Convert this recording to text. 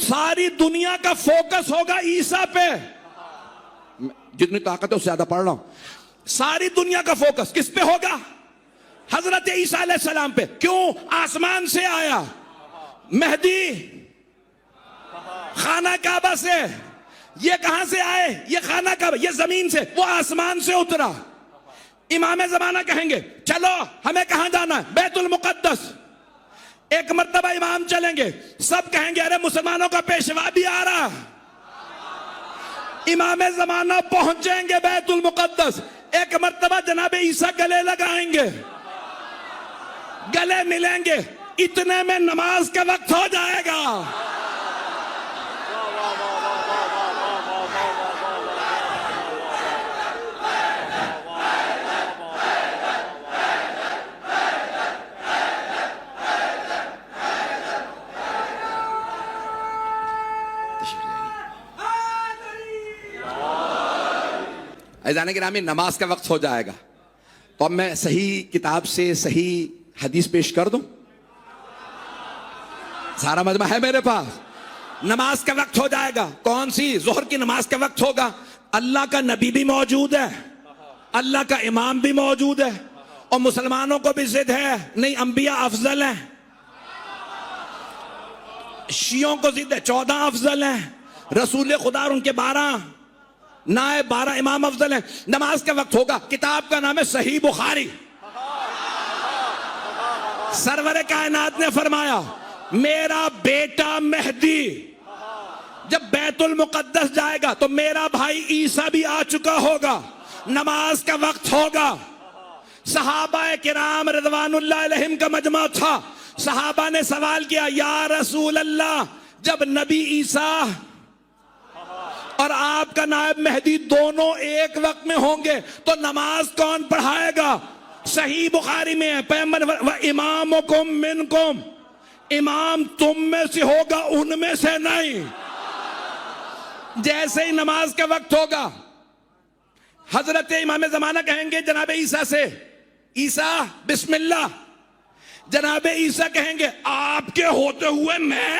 ساری دنیا کا فوکس ہوگا عیسیٰ پہ. جتنی طاقت ہے اس سے زیادہ پڑھ رہا ہوں. ساری دنیا کا فوکس کس پہ ہوگا؟ حضرت عیسیٰ علیہ السلام پہ. کیوں؟ آسمان سے آیا. مہدی خانہ کعبہ سے. یہ کہاں سے آئے؟ یہ خانہ کعبہ. یہ زمین سے، وہ آسمان سے اترا. امام زمانہ کہیں گے چلو ہمیں کہاں جانا ہے؟ بیت المقدس. ایک مرتبہ امام چلیں گے، سب کہیں گے ارے مسلمانوں کا پیشوا بھی آ رہا. امام زمانہ پہنچیں گے بیت المقدس. ایک مرتبہ جناب عیسیٰ گلے لگائیں گے، گلے ملیں گے. اتنے میں نماز کا وقت ہو جائے گا. عزیزان گرامی، نماز کا وقت ہو جائے گا. تو اب میں صحیح کتاب سے صحیح حدیث پیش کر دوں. سارا مجمع ہے میرے پاس. نماز کا وقت ہو جائے گا. کون سی؟ ظہر کی نماز کا وقت ہوگا. اللہ کا نبی بھی موجود ہے، اللہ کا امام بھی موجود ہے، اور مسلمانوں کو بھی ضد ہے نہیں انبیاء افضل ہیں. شیعوں کو ضد ہے 14 افضل ہیں، رسول خدا اور ان کے 12 نائب 12 امام افضل ہیں. نماز کا وقت ہوگا. کتاب کا نام ہے صحیح بخاری. سرور کائنات نے فرمایا میرا بیٹا مہدی جب بیت المقدس جائے گا تو میرا بھائی عیسیٰ بھی آ چکا ہوگا. نماز کا وقت ہوگا. صحابہ کرام رضوان اللہ علیہم کا مجمع تھا. صحابہ نے سوال کیا یا رسول اللہ، جب نبی عیسیٰ اور آپ کا نائب مہدی دونوں ایک وقت میں ہوں گے تو نماز کون پڑھائے گا؟ صحیح بخاری میں ہے پیغمبر وَإِمَامُكُم مِّنكُم، امام تم میں سے ہوگا ان میں سے نہیں. جیسے ہی نماز کا وقت ہوگا حضرت امام زمانہ کہیں گے جناب عیسیٰ سے عیسیٰ بسم اللہ. جناب عیسیٰ کہیں گے آپ کے ہوتے ہوئے میں